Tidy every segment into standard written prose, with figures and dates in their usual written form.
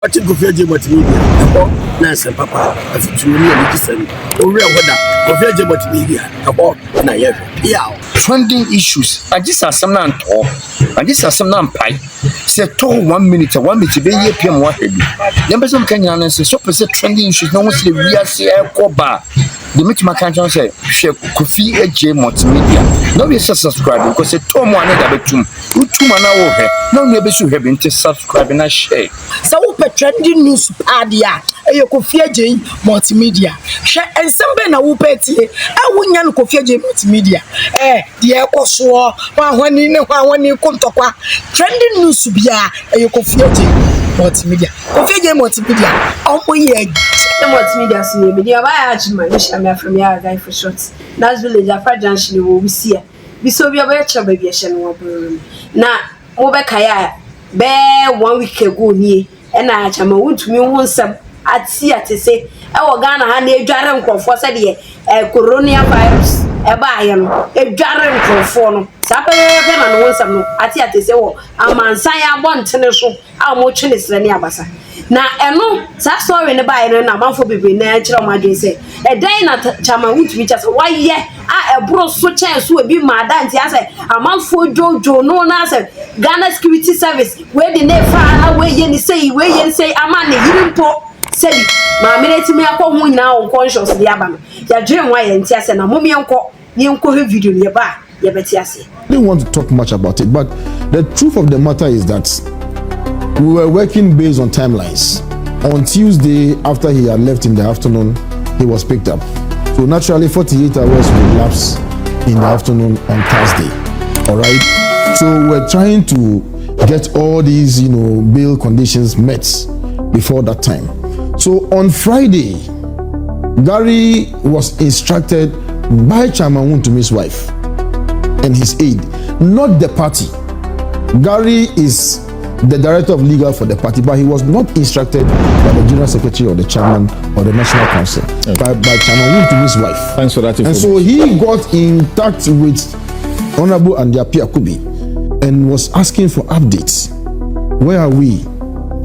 Watching Kofi multimedia, Nancy Papa, a future listen, or real weather, Kofi multimedia, and I have trending issues. I just have some non talk. I just have some non pie. Say, told 1 minute, 1 minute, be a PM what heavy. Members of Kenyan and so trending issues. No one's the real CL bar. The meet my country say, Kofi multimedia. No, we subscribe because it told one another to 2 man. No, maybe should have been to subscribe and I share. So, trending news padia, Kofi multimedia. And some ben a whoopet, I wouldn't Kofi multimedia. The EOCO so when you come to trending news to be a Kofi multimedia. Kofi multimedia. Oh, multimedia so media why my wish am from your guy for shots. That's village after junction we see. We so we are chamba bi ehye no problem. Na mo be kaya be 1 week ago ni e na Chairman Wontumi ho nsam ati say e wo Ghana ha na edware nkrofo se de coronavirus e ba aye no edware nkrofo no sa pe na no nsam no ati say wo amansan ya bontene so a mo twene sere ne abasa. Na eno sa sorry ne ba eno na manfo bebe na kire mo adwen say e dan na Chairman Wontumi just why ye a ebro so chen so ebi madanti ase amanfo jojo no na ase Ghana Security Service we de ne fa na we ye ni say amane yirimpo say ma meneti me akọ hu nyina unconscious de aba no ya dwen wa ye nti ase na mom ye nko he video ye ba ye beti ase. I didn't want to talk much about it, but the truth of the matter is that we were working based on timelines. On Tuesday, after he had left in the afternoon, he was picked up. So naturally, 48 hours will lapse in the afternoon on Thursday. All right. So we're trying to get all these, bail conditions met before that time. So on Friday, Gary was instructed by Chairman Wontumi's wife and his aide, not the party. Gary is the director of legal for the party, but he was not instructed by the general secretary or the chairman or the national council, by Chairman Wontimi's wife. Thanks for that information. And so he got in touch with Honorable Andiapi Akubi and was asking for updates. Where are we?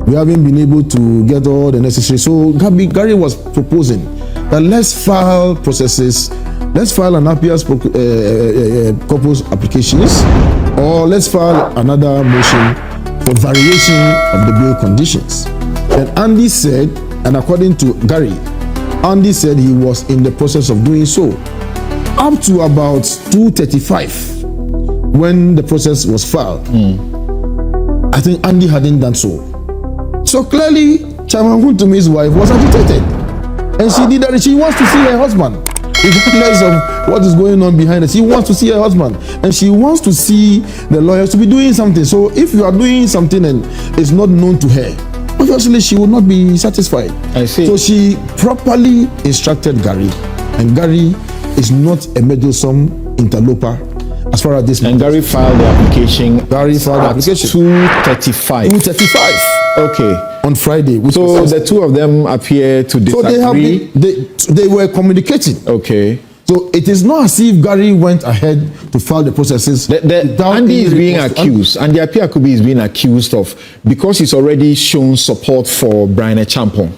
We haven't been able to get all the necessary. So Gary was proposing that let's file an habeas corpus applications, or let's file another motion for variation of the bail conditions. And Andy said, and according to Gary, Andy said he was in the process of doing so. Up to about 2:35, when the process was filed, I think Andy hadn't done so. So clearly, Chairman Wontumi's wife was agitated. And she did that. She wants to see her husband. Regardless of what is going on behind us, she wants to see her husband. And she wants to see the lawyers to be doing something. So if you are doing something and it's not known to her, obviously she will not be satisfied. I see. So she properly instructed Gary. And Gary is not a meddlesome interloper as far as this. And Gary filed the application. Gary filed the application. 2:35. 2:35. Okay. On Friday. So the two of them appear to disagree. So they were communicating. Okay. So it is not as if Gary went ahead to file the processes. Andy is being accused. Andy Akubi is being accused of, because he's already shown support for Brian Champon,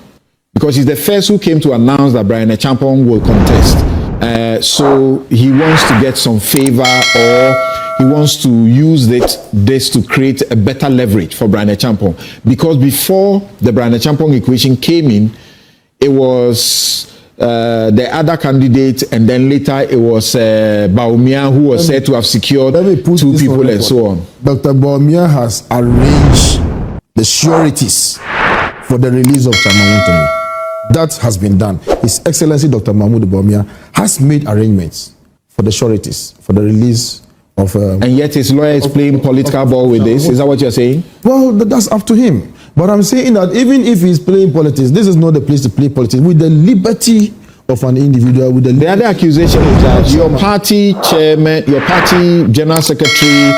because he's the first who came to announce that Brian Champon will contest. So he wants to get some favor, or he wants to use this to create a better leverage for Brian Champon. Because before the Brian Champon equation came in, it was the other candidate, and then later it was Baumia, who was said to have secured 2 people and so on. Dr. Baumia has arranged the sureties for the release of Chairman Wontumi. That has been done. His Excellency Dr. Mahmoud Baumia has made arrangements for the sureties, for the release of... and yet his lawyer is playing political ball with this. Is that what you're saying? Well, that's up to him. But I'm saying that even if he's playing politics, this is not the place to play politics. With the liberty of an individual, with the other accusation is that your party chairman, your party general secretary,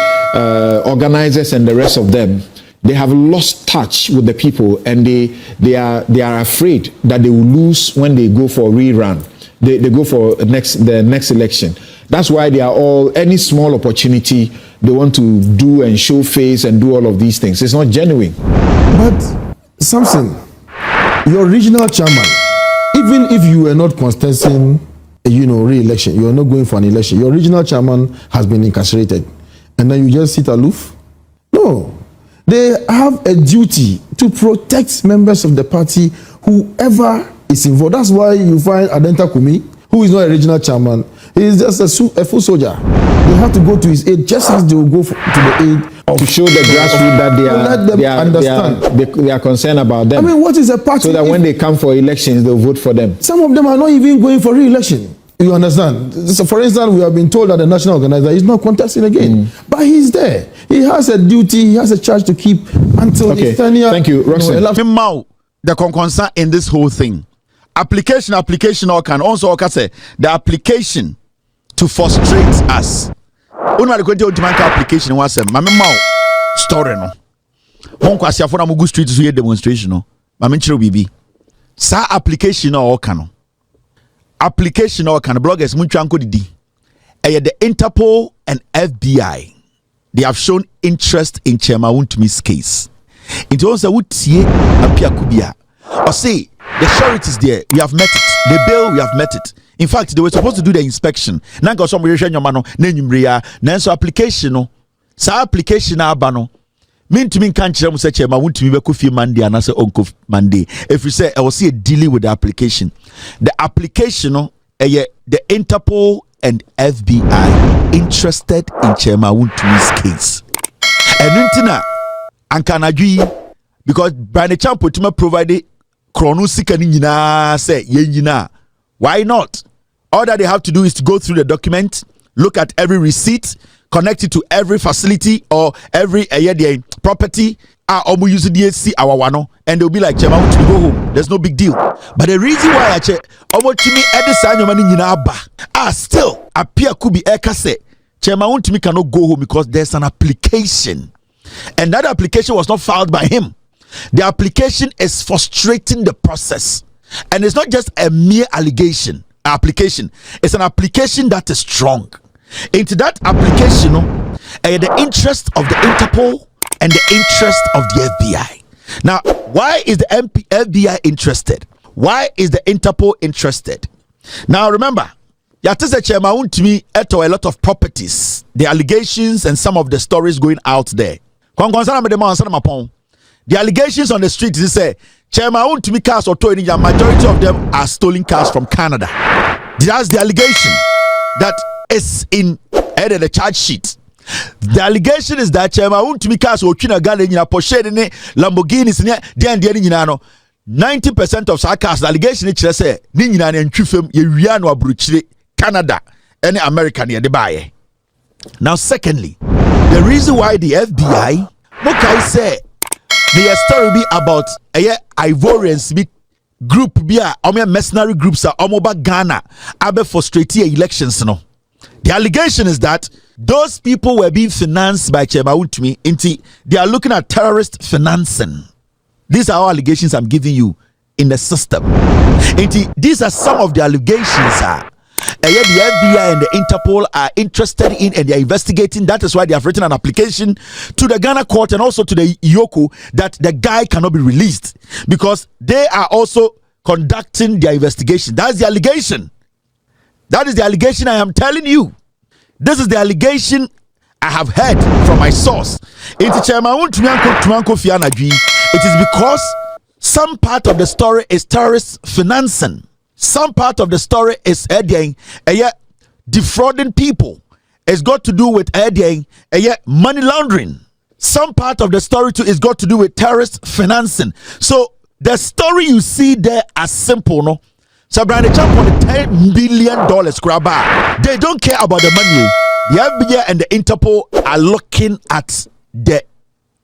organizers, and the rest of them, they have lost touch with the people, and they are afraid that they will lose when they go for a rerun. They go for the next election. That's why they are all, any small opportunity, they want to do and show face and do all of these things. It's not genuine. But Samson, your regional chairman, even if you were not contesting, re-election, you are not going for an election, your regional chairman has been incarcerated, and then you just sit aloof? No. They have a duty to protect members of the party, whoever is involved. That's why you find Adenta Kumi, who is not a regional chairman, he is just a full soldier. They have to go to his aid just as they will go to the aid to show the grassroots that they are concerned about them. I mean, what is a party? So that when they come for elections, they'll vote for them. Some of them are not even going for re-election. You understand? So, for instance, we have been told that the national organizer is not contesting again, but he's there. He has a duty, he has a charge to keep until his tenure. Thank you, Roxanne. The concern in this whole thing. Application, or can also say the application to frustrate us. Unwa the ultimate application was a mamma story no. One kwasi afọ na mugu street so demonstration no. Mama nchiro bibi. Sa application or can. Application or can bloggers muntwa anko didi. The Interpol and FBI, they have shown interest in Chairman Wontumi's case. It also would see appear kubia. Or say the sureties there, we have met it. The bail, we have met it. In fact, they were supposed to do the inspection. Now got some relation your mano, nenumria, nanso application no. Sa application abano. Mean to me can't say Chairman Wontumi be kofi Monday and I say Uncle Monday. If you say I will see a dealing with the application. The application no, the Interpol and FBI interested in Chairman Wontumi's case. And intina ankanadwi because Brian Champo to provided chrono sika ni nyina say ye nyina. Why not? All that they have to do is to go through the document, look at every receipt, connect it to every facility or every property. Omu use DSC our wano, and they'll be like, Chairman, want to go home. There's no big deal. But the reason why I check, Omo still appear could be ekase. Chairman Wontumi cannot go home because there's an application, and that application was not filed by him. The application is frustrating the process, and it's not just a mere application. It's an application that is strong. Into that application, the interest of the Interpol and the interest of the FBI. Now, why is the FBI interested? Why is the Interpol interested? Now, remember, Yatisa Chairman Wontumi eto a lot of properties, the allegations and some of the stories going out there. The allegations on the street is say Chairman Wontumi cars or majority of them are stolen cars from Canada. That's the allegation that is in the charge sheet. The allegation is that Chairman Wontumi cars or China Ghana in Porsche ne Lamborghinis ne 90% of such cars, the allegation is say ni nyina ne ntwifem ye wia no abruchire Canada and America near the buy. Now, secondly, the reason why the FBI Mokai say the story be about Ivorian Smith group be a mercenary groups are omoba Ghana abe frustrate elections no. The allegation is that those people were being financed by Chairman Wontumi. They are looking at terrorist financing. These are all allegations I'm giving you in the system. These are some of the allegations. The FBI and the Interpol are interested in and they are investigating. That is why they have written an application to the Ghana court and also to the EOCO that the guy cannot be released because they are also conducting their investigation. That's the allegation. That is the allegation I am telling you. This is the allegation I have heard from my source. It is because some part of the story is terrorist financing. Some part of the story is defrauding people. It's got to do with money laundering. Some part of the story too is got to do with terrorist financing. So the story you see there are simple, no? So Brian Champ on the $10 billion grabber. They don't care about the money. The FBI and the Interpol are looking at the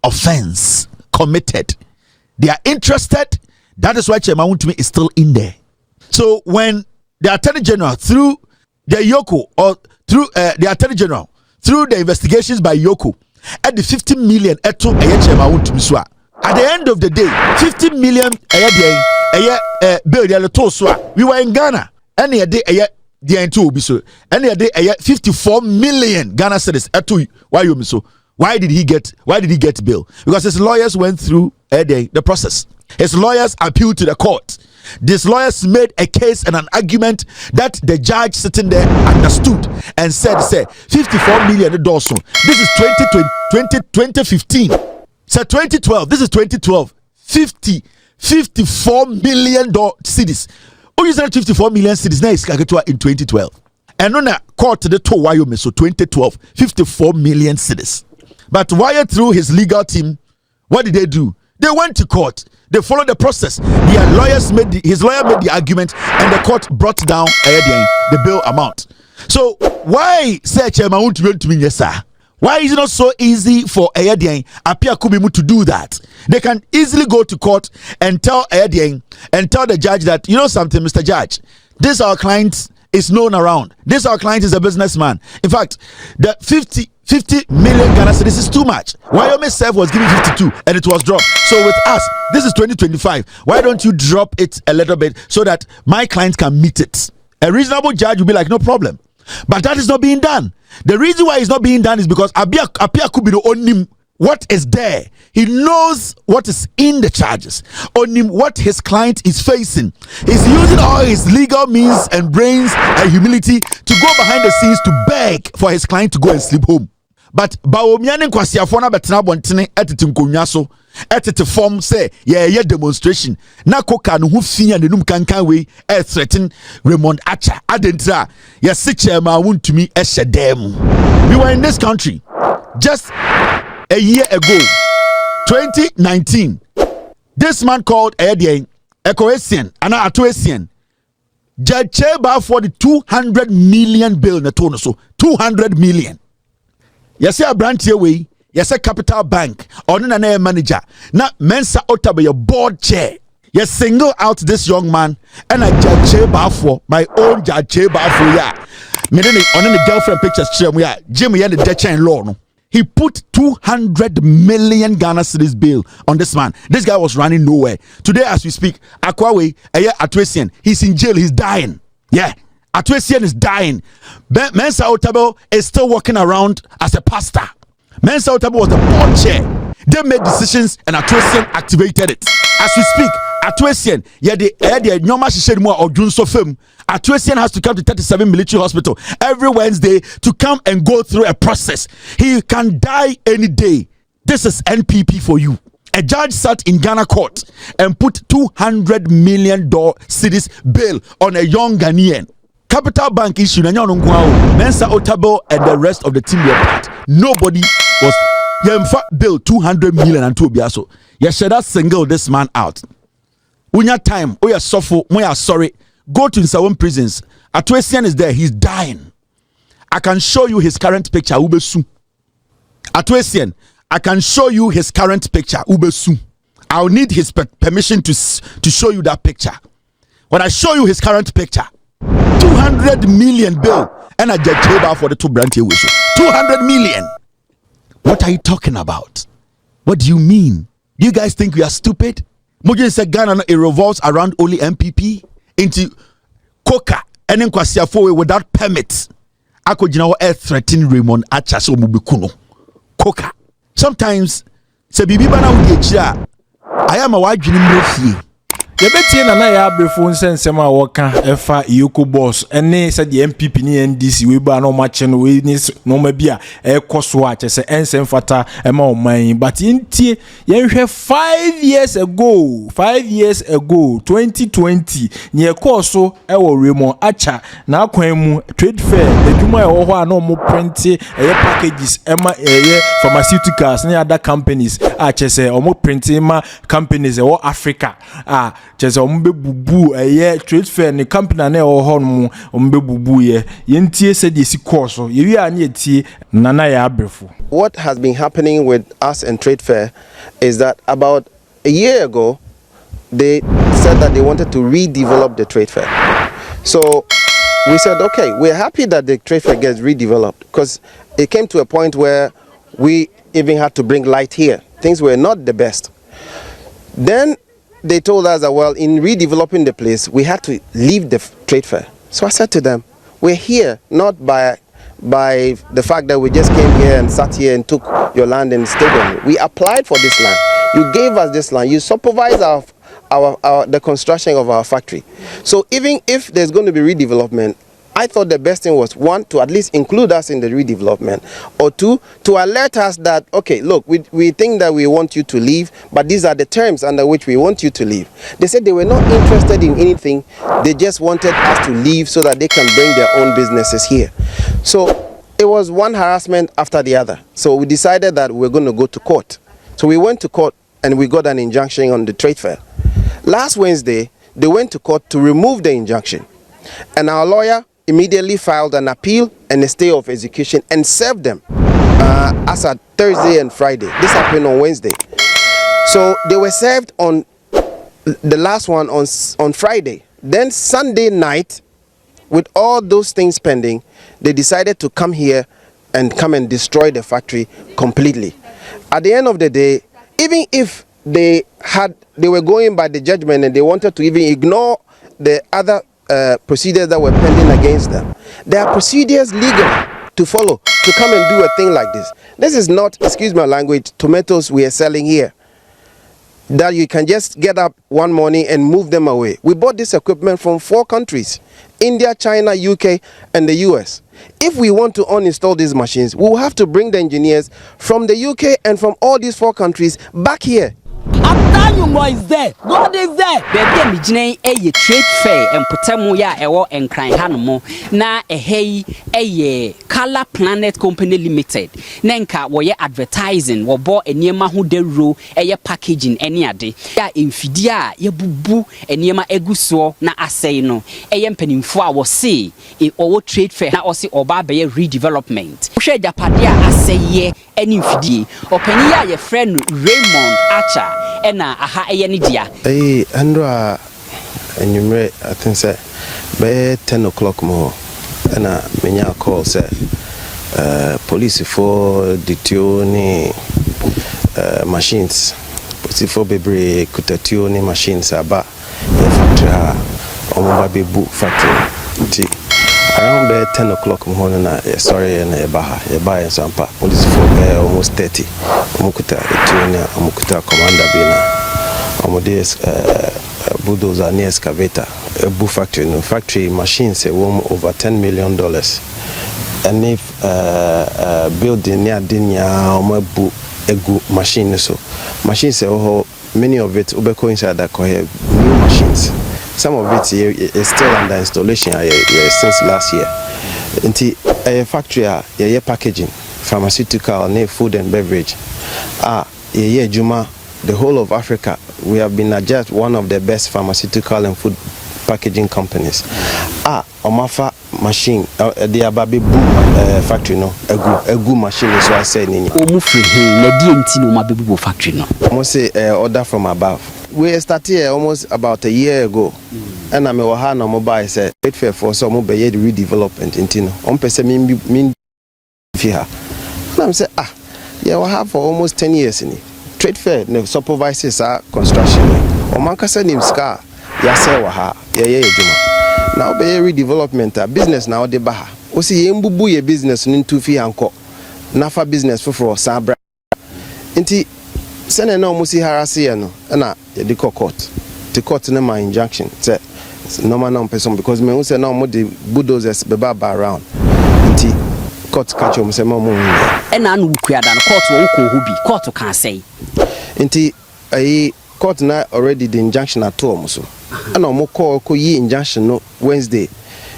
offense committed. They are interested. That is why Chairman Wontumi is still in there. So when the Attorney General through the EOCO or through the Attorney General through the investigations by EOCO at the 50 million eto Chairman Wontumi swa. At the end of the day, 50 million we were in Ghana and the end to be so and 54 million Ghana cedis eto why you so Why did he get bail? Because his lawyers went through the process. His lawyers appealed to the court. These lawyers made a case and an argument that the judge sitting there understood and said, say, $54 million. This is 2015. So 2012. This is 2012. 54 million cedis. Oh, you said 54 million cedis. Now it's in 2012. And on a court the two Wyoming, so 2012, 54 million cedis. But Wire through his legal team, what did they do? They went to court. They followed the process. His lawyer made the argument, and the court brought down the bail amount. So why say Chairman Wontumi yes, sir? Why is it not so easy for Apia Kubimu to do that? They can easily go to court and tell and tell the judge that, you know something, Mr. Judge, this our client is known around. This our client is a businessman. In fact, the 50 million Ghana cedis is too much. Wyoming Self was giving 52 and it was dropped. So with us, this is 2025. Why don't you drop it a little bit so that my client can meet it? A reasonable judge will be like, no problem. But that is not being done. The reason why it's not being done is because Apia Kubido on him what is there. He knows what is in the charges. On him what his client is facing. He's using all his legal means and brains and humility to go behind the scenes to beg for his client to go and sleep home. But Bawomiane Kwasiafona betena bontene etete nkonwa so etete form say ye demonstration na koka no hu fia nenum kankan we threaten Raymond Acha adentra ye se Chairman Wontumi ehedem. We were in this country just a year ago, 2019. This man called Ekoesian ana Atoesian Judge Cheba for the 200 million bill na tono so 200 million. Yes, a branch away. Yes, a capital bank or na manager. Na Mensa Otabe your board chair. Yes, single out this young man and a Judge Cheba for my own Judge Cheba for ya. Me on the girlfriend pictures we are Jimmy and the Dutch and law. No. He put 200 million Ghana cedis bill on this man. This guy was running nowhere. Today, as we speak, Akwawe, Atoesian, he's in jail. He's dying. Yeah. Atoesian is dying. Mensa Otabo is still walking around as a pastor. Mensa Otabo was the board chair. They made decisions and Atoesian activated it. As we speak, Atoesian, Atoesian has to come to 37 military hospital every Wednesday to come and go through a process. He can die any day. This is NPP for you. A judge sat in Ghana court and put $200 million cedis bail on a young Ghanaian. Capital Bank issue, Mensa Otabo and the rest of the team were part. Nobody was. Bill 200 million and 2 biaso. Yes, should that single this man out. When your time, we are sorry. Go to Nsawam prisons. Atoesian is there. He's dying. I can show you his current picture. Ubesu. Atoesian, I can show you his current picture. Ubesu. I'll need his permission to show you that picture. When I show you his current picture, 200 million bill and a judge table for the two branch 200 million. What are you talking about? What do you mean? Do you guys think we are stupid? Mujin said Ghana it revolves around only MPP into Coca and then Kwasiafo without permits. Ako jinawo threatening Raymond Acha so mubikuno. Coca. Sometimes se bibi bana udi echira. I am a wide dream. Yɛbɛtie na Yaa Brefo nsɛnsɛm a wɔka ɛfa EOCO Boss ɛne sɛ the MPP ne NDC we ba na ɔmache no we ni no ma bi a ɛkɔ so a kyɛ sɛ ɛnsɛm fata ɛma ɔman but ntie yɛnhwɛ 5 years ago 2020 ne ɛkɔ so ɛwɔ Raymond Acha na akwan mu trade fair adwuma ɛwɔ hɔ a na ɔmo print ɛyɛ packages ɛma ɛyɛ pharmaceuticals ne other companies a kyɛ sɛ ɔmo print ma companies ɛwɔ Africa a kyese ombe bubu trade fair ne company na ho no ombe bubu yentie se de si course ye wi anye tie nana Yaa Brefo. What has been happening with us and trade fair is that about a year ago they said that they wanted to redevelop the trade fair. So we said, okay, we're happy that the trade fair gets redeveloped because it came to a point where we even had to bring light here. Things were not the best. Then they told us that, well, in redeveloping the place, we had to leave the trade fair. So I said to them, we're here not by by the fact that we just came here and sat here and took your land and stayed on it. We applied for this land. You gave us this land. You supervise the construction of our factory. So even if there's going to be redevelopment, I thought the best thing was, one, to at least include us in the redevelopment, or two, to alert us that, okay, look, we think that we want you to leave, but these are the terms under which we want you to leave. They said they were not interested in anything. They just wanted us to leave so that they can bring their own businesses here. So it was one harassment after the other. So we decided that we're going to go to court. So we went to court and we got an injunction on the trade fair. Last Wednesday, they went to court to remove the injunction. And our lawyer immediately filed an appeal and a stay of execution and served them as at Thursday and Friday. This happened on Wednesday. So they were served on the last one on Friday. Then Sunday night, with all those things pending, they decided to come here and come and destroy the factory completely. At the end of the day, even if they were going by the judgment and they wanted to even ignore the other procedures that were pending against them, there are procedures legally to follow to come and do a thing like this. This is not, excuse my language, tomatoes we are selling here that you can just get up one morning and move them away. We bought this equipment from 4 countries: India, China, UK, and the US. If we want to uninstall these machines, we will have to bring the engineers from the UK and from all these 4 countries back here. Atanyumo is there. God is there. Baby, I'm beginning a trade fair and Potamo ya ewo and crying hanmo. Na a Color Planet Company Limited. Nenka were advertising, wo bo eniema hu de ro packaging any ade. Ya infidia ye bubu eniema eguso na asay no. Mpenimfo a wo say e owo trade fair na osi oba be redevelopment. Hwe japadia asay any infidie. Opani ya ye friend Raymond Archer. Ena aha eyeni dia. Andra enyumre I think say by 10 o'clock more. Ena menya call say police for detune machines. Police for bebre kutatune machines aba factory omo be book factory. Around by 10 o'clock more na sorry na e sampa police for almost 30. Omukuta etune omukuta commander bina omodes bulldozer near excavator a book factory no factory machines over $10 million, and if building near dinya omobu egu machine so machines many of it ubeko inside that new machines. Some of it is still under installation since last year. Into a factory packaging, pharmaceutical, food and beverage. Juma, the whole of Africa, we have been adjudged one of the best pharmaceutical and food packaging companies. Omafa machine, the Ababi factory no, a good machine is what I say. Factory no. Almost say order from above. We started here almost about a year ago, and I'm a no mobile said trade fair for some mobile redevelopment in Tino. Mean here. And I'm say yeah, we have for almost 10 years in it. Trade fair no supervises our construction. Omankasa nim ska ya say waha juma. Now be redevelopment business now de baha. Osi yembubu ye business into fi anko. Nafa business for sabra. Inti sene no musi harasi no na ye de court. The court na my injunction say normal no person because me say no mo the bulldozers be ba around. Inti court catch mo say mo and anu kuada no court wo ko hobi court can say. Inti court na already the injunction at all so. And mo call ko yi injunction no Wednesday.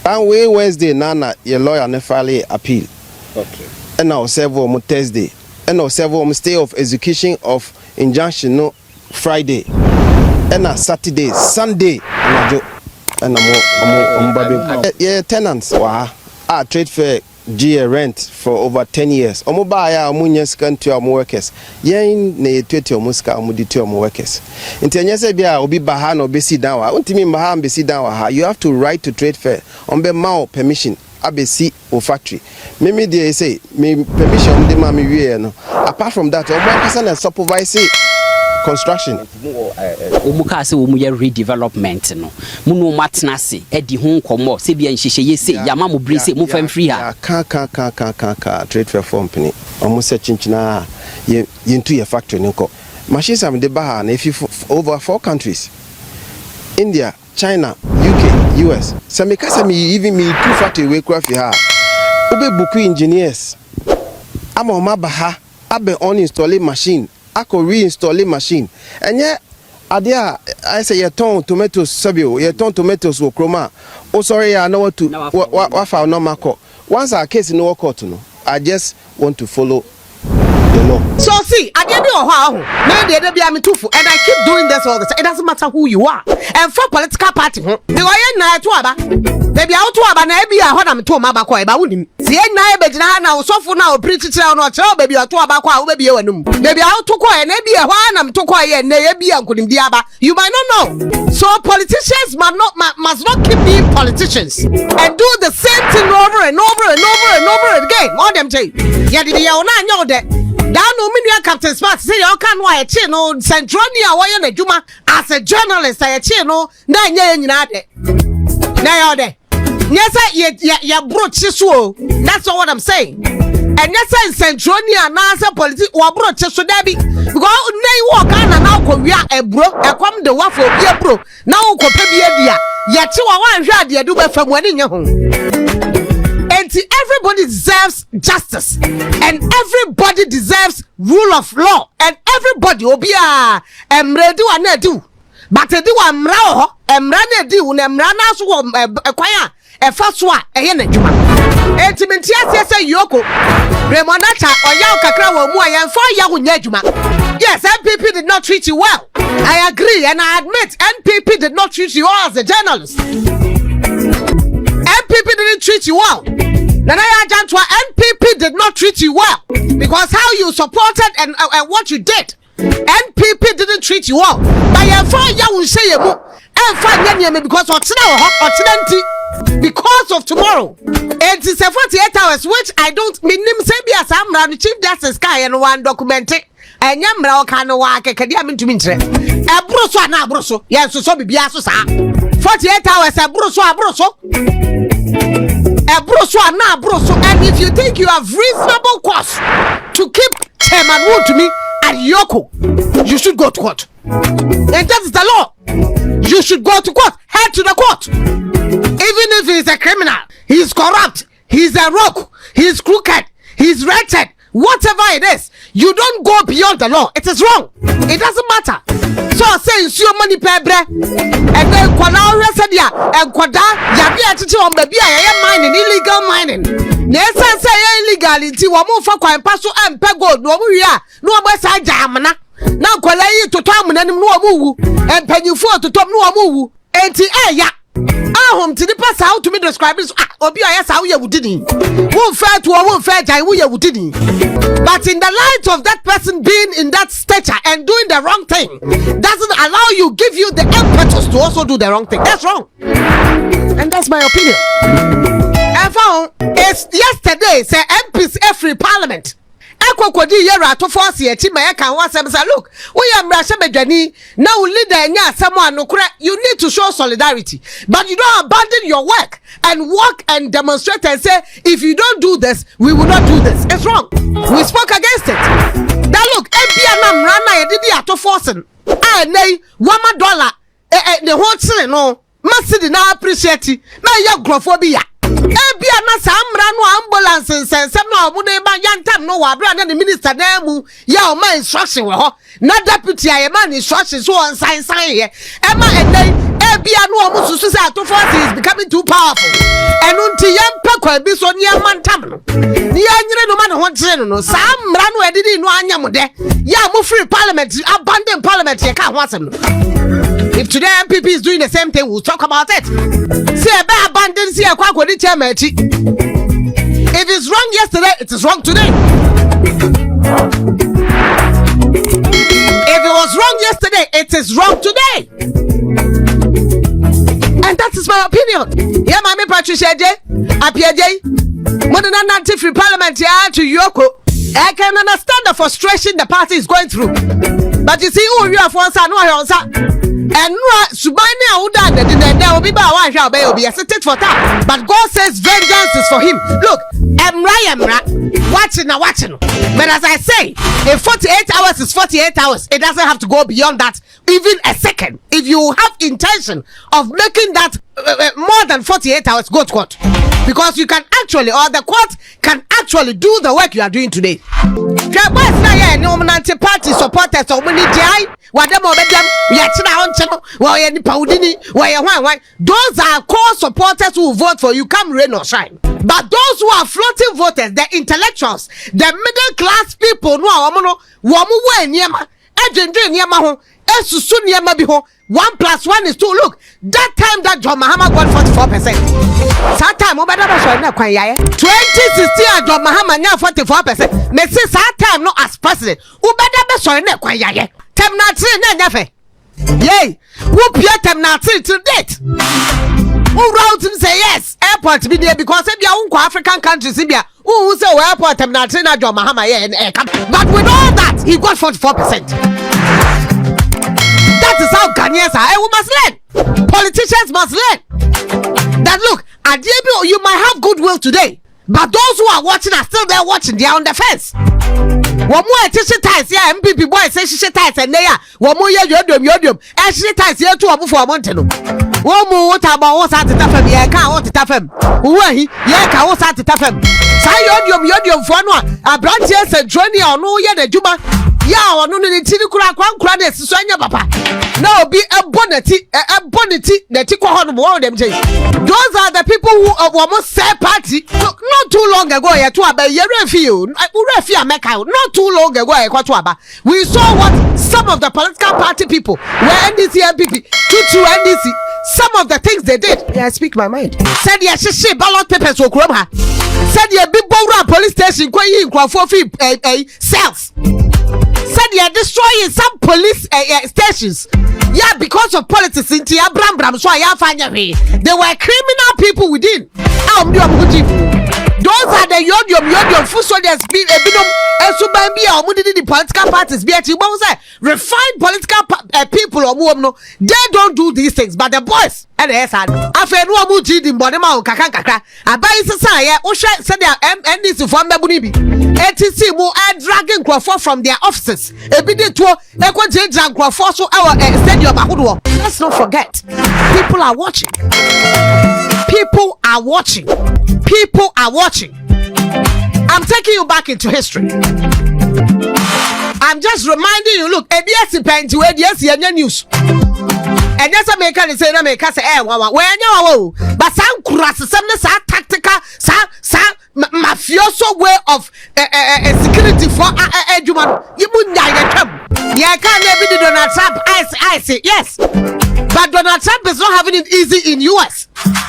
And we Wednesday na your lawyer na file appeal. Okay. And now serve mo Thursday. And now serve stay of execution of injunction no Friday. And now Saturday, Sunday, and yeah, tenants trade fair GA rent for over 10 years. Omo ba ya omunye scan to omo workers. Yen na etwete omo ska omo dite omo workers. Nti enyese bia obi ba ha na obesi down wa. Untimi mba ha mbesi down wa ha. You have to write to trade fair. Ombe ma permission abesi o factory. Mimi dey say me permission dey ma me wie no. Apart from that, omo kasa na supervise construction. Omuka se omuye redevelopment no. Munu matna se edi ho nkomo se bia nhihye yese yama mo brise mo fam free ha. Ka trade fair company. Omo se chinchina yentu ye factory nko. Machines am de baha na if over 4 countries. India, China, UK, US. Some because even me 2 factory we craft ha. Ube buku engineers. Ama oma baha abe on installing machine. Ako reinstalling machine. And yet adia I say you turn tomatoes sabio, you turn tomatoes wo kroma. Oh sorry, I know what to what for no mako. Once our case no court no. I just want to follow the law. So see, I get you how maybe they be am too, and I keep doing this all the time. It doesn't matter who you are. And for political party, the way na to aba, baby out to aba na be a ho na me to ma ba kwa e ba wunim. See na e be gina na so for na o preach tell no tell baby out to aba kwa wo baby e wanum. Baby out to kwa e na be e ho na me to kwa e na e be ankunim di aba. You might not know. So politicians must not keep being politicians and do the same thing over and over and over and over again. All them say, yeah, the ya ona anya ode. Down no media Captain Smart say you can why no Centronia why na juma as a journalist I no na nya nyina de. Na yo de. Yes ya broach so. That's what I'm saying. And yes Centronia na as a politics or broach so there be because nay walk na ko wi a bro e kom de wafo bi bro na wo ko pe bi dia ye ti wa wan hwa de du be fam wani nya ho. Everybody deserves justice and everybody deserves rule of law and everybody obia emre di wa na di but di wa mra ho emra na di wo na mra na so kwan a e fa so a eye na dwuma entiminti ase yoko remonacha oya kakra wo mu ayen fa ya wo nya dwuma. Yes, NPP did not treat you well. I agree and I admit NPP did not treat you well as a journalist. NPP didn't treat you well. Nanaya Jantwa, NPP did not treat you well because how you supported and what you did. NPP didn't treat you well. But you will say because because of tomorrow. It is 48 hours, which I don't mean say be as I'm the Chief Justice Kai and one documented. And Yamra can walk a Kadiam to Mintre. A broso na broso. Yes, so be biaso sa. 48 hours a broso. A broso na broso. And if you think you have reasonable cause to keep Chairman Wontumi at EOCO, you should go to court. And that is the law. You should go to court. Head to the court. Even if he's a criminal, he's corrupt, he's a rogue, he's crooked, he's wretched, whatever it is, you don't go beyond the law. It is wrong. It doesn't matter. So say your money pebre and then kwala said ya and kwada ya be attitude on baby mining, illegal mining. Yes, I say illegality wa mo fa kwan paso ampe gold no mo wi a no mo sa jamana. Na kwala yi to tam na nim no mo wu and panyufo to tom no mo wu enti ya ahom ti nipa sa how to me describe this obi oya sa wo ye wudini won fair to won fair jai wo ye wudini. But in the light of that person being in that stature and doing the wrong thing doesn't allow you, give you the impetus to also do the wrong thing. That's wrong. And that's my opinion. And found it's yesterday say MPs every parliament Ekokodi yera to force ye ti ma kan wasem say look we am rasha bedwani now leader nya asem anokure you need to show solidarity but you don't abandon your work and walk and demonstrate and say if you don't do this we will not do this. It's wrong. We spoke against it. That look ebia na mrana ye didi ato forcing nay $1 the whole thing no masidi na appreciate na ye grofobia ebia na samra no ambulance sensem na omu na ba yantam no wa bra na the minister na mu ya o ma instruction we ho na deputy aye man instruction so on sign here ema enai ebia no omu susu say to force is becoming too powerful enunti yempa kwa bi so ni amantam no ni anyire no ma no ho kire no samra no edidi no anyam de ya mu free parliament abandon parliament ye ka ho asem no. If today MPP is doing the same thing, we'll talk about it. See, about abundance here, chairman. If it's wrong yesterday, it is wrong today. If it was wrong yesterday, it is wrong today. And that is my opinion. Yeah, Mami Patricia J. Apia J. Modern free parliament here to EOCO. I can understand the frustration the party is going through. But you see, who you are for son, and Subani Auda, there will be by shall be accepted for that. But God says vengeance is for him. Look, Emra, watching. But as I say, if 48 hours is 48 hours, it doesn't have to go beyond that, even a second. If you have intention of making that more than 48 hours, go to court. Because you can actually, or the court can actually do the work you are doing today. Party supporters or many those are core supporters who vote for you, come rain or shine. But those who are floating voters, the intellectuals, the middle class people, no 1 + 1 is 2. Look, that time that John Mahama got 44%. That time, 2016, John Mahama got 44%. Me say that time not as president. Yay, who Pierre Temnati to date? Who wrote him say yes? Airport be there because if you are African countries, who say airport Temnati na John Mahama but with all that, he got 44%. That is how Ghanaians are. And we must learn. Politicians must learn. That look, you might have goodwill today, but those who are watching are still there watching. They are on the fence. One more t-shirt ties here, MPP boy say she ties and they are one more yodium. And she ties here to a for a month. One more what about what's at the Tafem? Yeah, can't want to Tafem. Who are he? Yeah, can't what's at the Tafem. Say yodium for one. A branch yes and journey or no yet the Juba. Yeah, no need to crack one credit, Sonia Papa. Now be a bonnet, the Tico Horn war them. Those are the people who almost say party. Look, not too long ago, I not too long ago, we saw what some of the political party people were NDC MPP to NDC. Some of the things they did. Yeah, I speak my mind. Said yeah, she ballot papers will grab her. Said yeah, big Bora police station, cells. Said they are destroying some police stations. Yeah, because of politics in Tia Bram, so I find they were criminal people within. Those are the yodium food soldiers, the political parties, refined political people or they don't do these things, but the boys and the SR after no muji in Bodema Kakaka. I buy said they are NDC from Babunibi. ATC will add dragging Crawford from their offices. A bit to Crawford so our stadium. Let's not forget, people are watching. People are watching. People are watching. I'm taking you back into history. I'm just reminding you, look, ABS pen to ABS news. And yes, I make say, but some crass, some tactical, some mafioso way of security for Juman. You wouldn't die. Yeah, can't be Donald Trump. I say yes. But Donald Trump is not having it easy in US.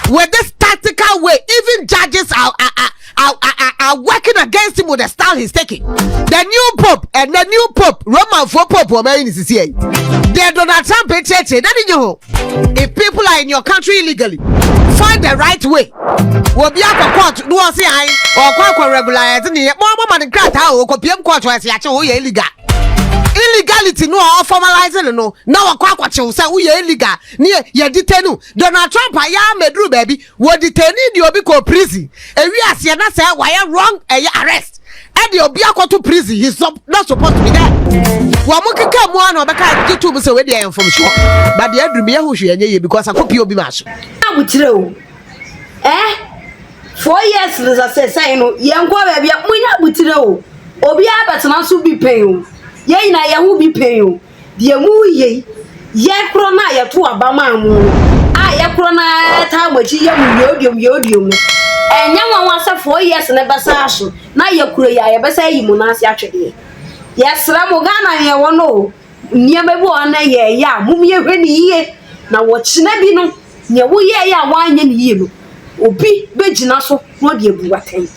With this tactical way, even judges are working against him with the style he's taking. The new pope and the new pope, Roman for Pope, is here. They're Donald Trump. If people are in your country illegally, find the right way. We'll be up a court, no one say I or quite regular. Mama and crack how PM court was illegal. Illegality no formalizing no. Now a quack say we illegal. Near ye detenu. Donald Trump I medru baby. What detaining you be called prison. And we are saying that say why wrong arrest. And the Obiako to prison. He's not supposed to be there. Wamuka come one or back YouTube so where they are from sure. But the other me who she because I could be mash. I'm with you. 4 years as I say no young baby with you. Obia but not be paying. Ye na ye hu bi pen de mu ye kro na ye to abama mu ye kro na ta machi ye mu yodium enya nwa 4 years na besa aso na ye kro ye besa yi mu na ase atwede ye sra mo Ghana ye wono niam bi ona ye ya mum ye hwani ye na wo china bi no ne wo ye ya wanye ni ye no obi begina so no de ebu watan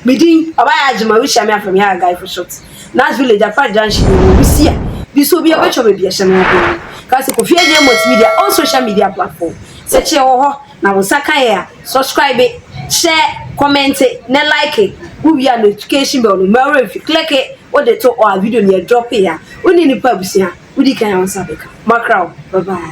medin abaya ajima wi sha me afam ya guy for short Nas village afa junction we see bi so bi e becho be hye no ko ka se ko fie je multimedia on social media platform search wo ho na wo saka ya subscribe share comment na like we are notification bell no matter if you click it what they talk or video near drop here we need the pubs here we can answer macro bye bye